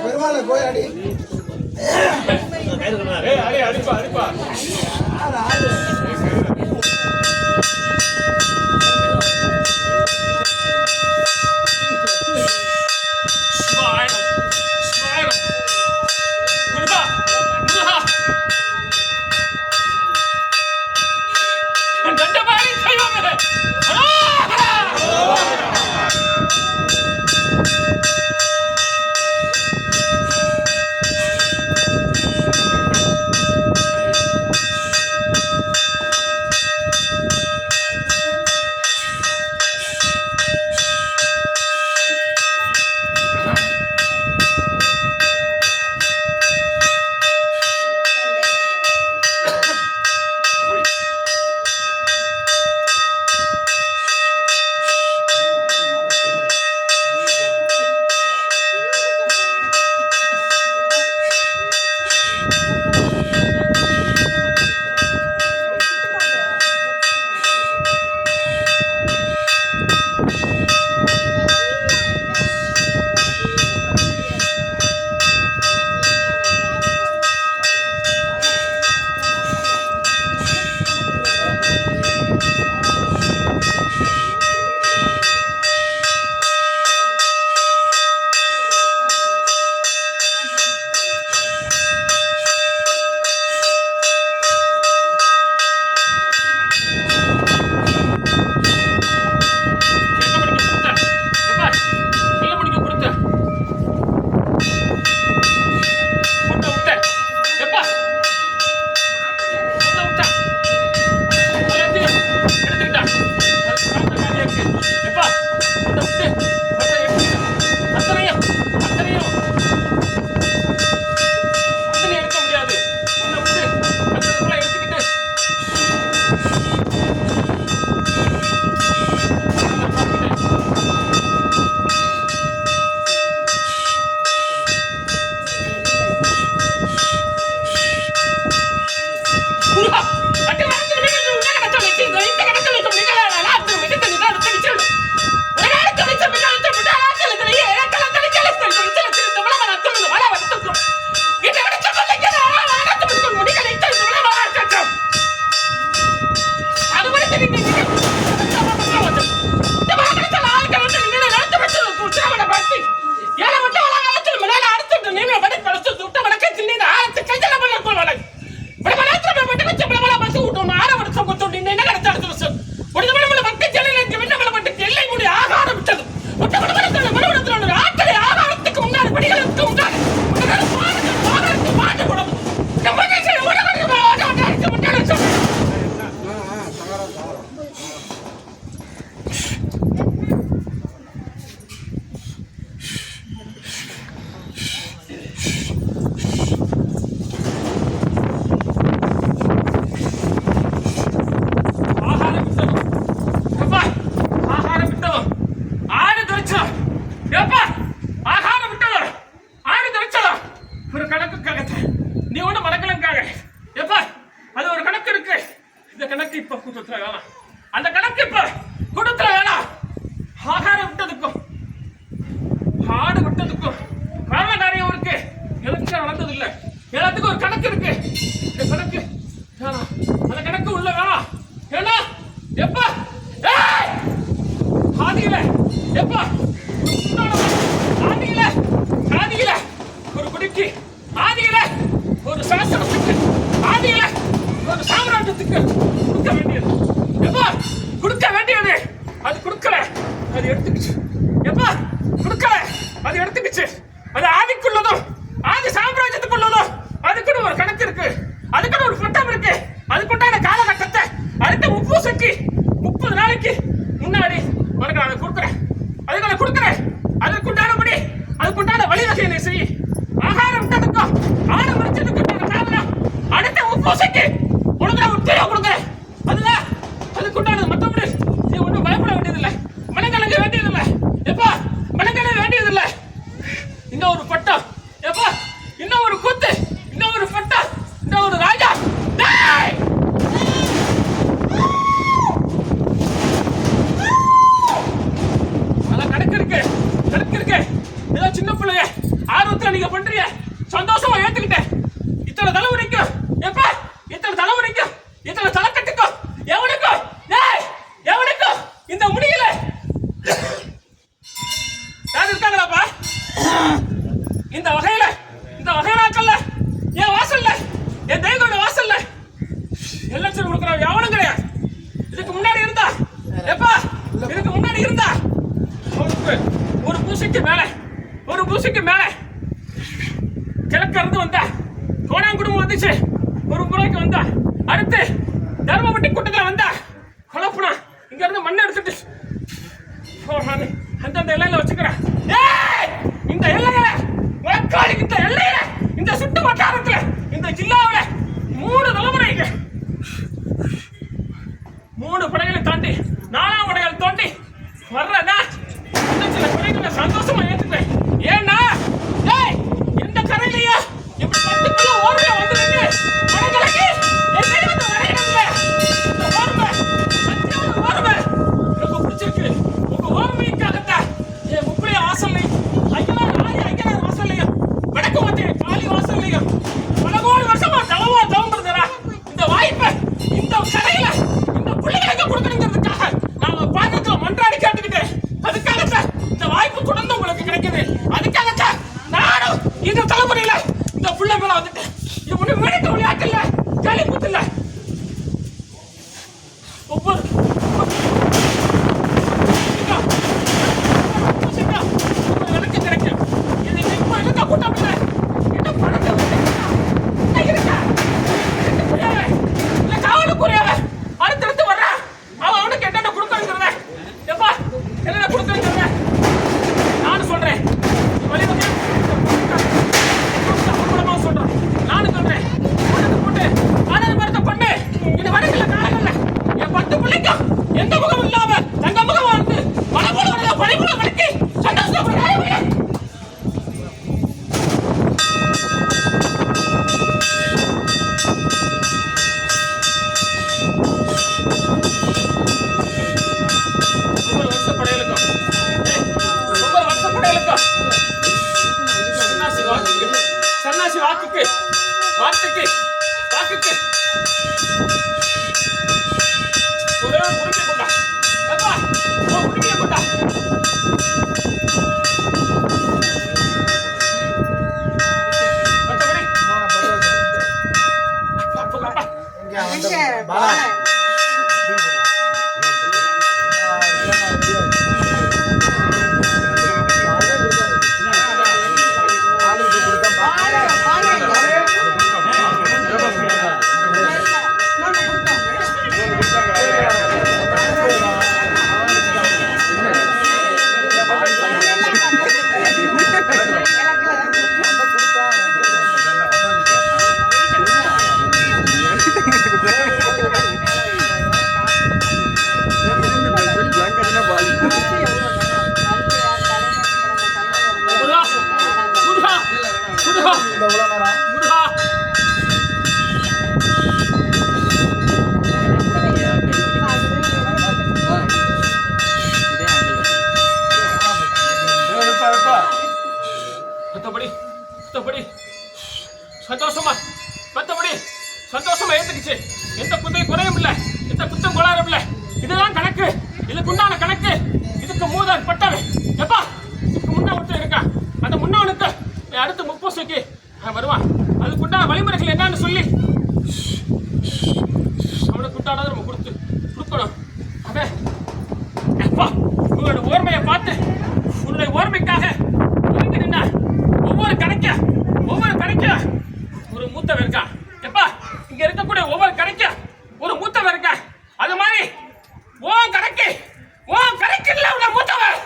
பெருமாள் போய் அடி அடிப்பா அடிப்பா முப்பூசிக்கு மேல கிழக்கு இருந்து வந்தா கோணாங்குடும்பம் வந்துச்சு. ஒரு முறைக்கு வந்தா அடுத்து தர்மபட்டி கூட்டத்தில் வந்தா குழப்பனா இங்க இருந்து மண்ணை எடுத்துட்டு அந்தந்த எல்லையில வச்சுக்கிறேன். இந்த எல்லையில இந்த எல்லையில இந்த சுட்டு வட்டாரத்துல இந்த ஜில்லாவில 3 தலைமுறைக்கு 3 படைகளை தாண்டி 4ஆம் படைகள் தோண்டி வர்றதா சில படைகளை சந்தோஷமா ஏத்துக்கிறேன். ஏன்னா எந்த கரையிலையோ இப்படி 10 கிலோ ஓர்மையா வந்துருக்கு படைகளுக்கு இந்த தலைமுறையில இந்த புள்ள மேல வந்துட்டு இது ஒண்ணு வேடிக்கை விளையாட்டு இல்ல, ஜாலி கூத்து இல்ல. ஒவ்வொரு எனக்கு கிடைக்கும் இது இப்ப இருக்க கூட்டம் இல்ல. என்ன பணத்தை இல்ல காவலுக்குரியவ அடுத்தடுத்து வர்ற அவனுக்கு என்னென்ன கொடுக்கணுங்கிறத எப்பா என்னென்ன கொடுக்கணுங்கிறத நானும் சொல்றேன். எந்த முகம் இல்லாம தங்க முகம் வந்து மனபோல பணிபுல வளர்த்தி சந்தோஷப்படுறாங்க. சன்னாசி வாக்குக்கு வாக்குக்கு வாக்குக்கு ஒரே உரிமை கொண்டா எப்பா உரிமையை கொண்டா சந்தோஷமா ஏத்துக்குச்சு. எந்த குத்தையும் குறையும் இல்ல, எந்த குத்தம் கொளாரும் இல்ல. இதுதான் கணக்கு, இதுக்கு உண்டான கணக்கு. இதுக்கு மூதார் பட்டவன் எப்பா இதுக்கு முன்ன ஒருத்தர் இருக்கான். அந்த முன்னவனுக்கு அடுத்து முப்பூசைக்கு வருவான். அதுக்கு உண்டான வழிமுறைகள் என்னன்னு சொல்லி அவனுக்கு உண்டானதை நம்ம கொடுக்கணும். அதே எப்பா உங்களோட ஓர்மையை பார்த்து உன்னுடைய ஓர்மைக்காக நின்னா ஒவ்வொரு கணக்க ஒரு மூத்தவன் இருக்கான். எப்பா இங்க இருக்கக்கூடிய ஒவ்வொரு கணக்க ஒரு மூத்தவன் இருக்கான். அது மாதிரி ஓன் கணக்கு இல்ல உள்ள மூத்தவன்.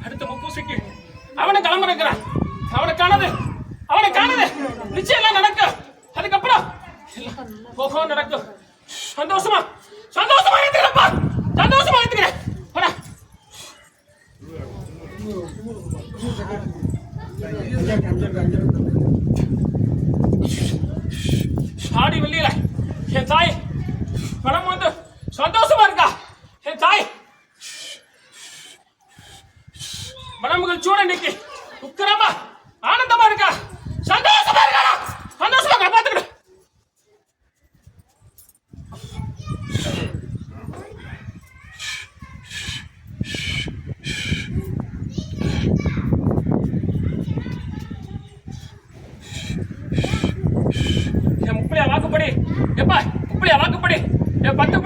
அடுத்த முப்பூசைக்கு அவனை கிளம்ப இருக்கிறான். அவனுக்கானது நிச்சயம் எல்லாம் நடக்கும். அதுக்கப்புறம் போக நடக்கும். சந்தோஷமா எடுத்துக்கிறப்பா, சந்தோஷமா எடுத்துக்கிறேன். ஆடி வெள்ளியில என் தாய் பணம் வந்து சந்தோஷமா இருக்கா. என் தாய் மனமுகள் சூட இன்னைக்கு உக்கிரமா ஆனந்தமா இருக்கா, சந்தோஷமா இருக்கா. சந்தோஷமா காப்பாத்துக்கிட்டு என் முப்படியா வாக்குப்படி எப்பா முப்படியா வாக்குப்படி என் 10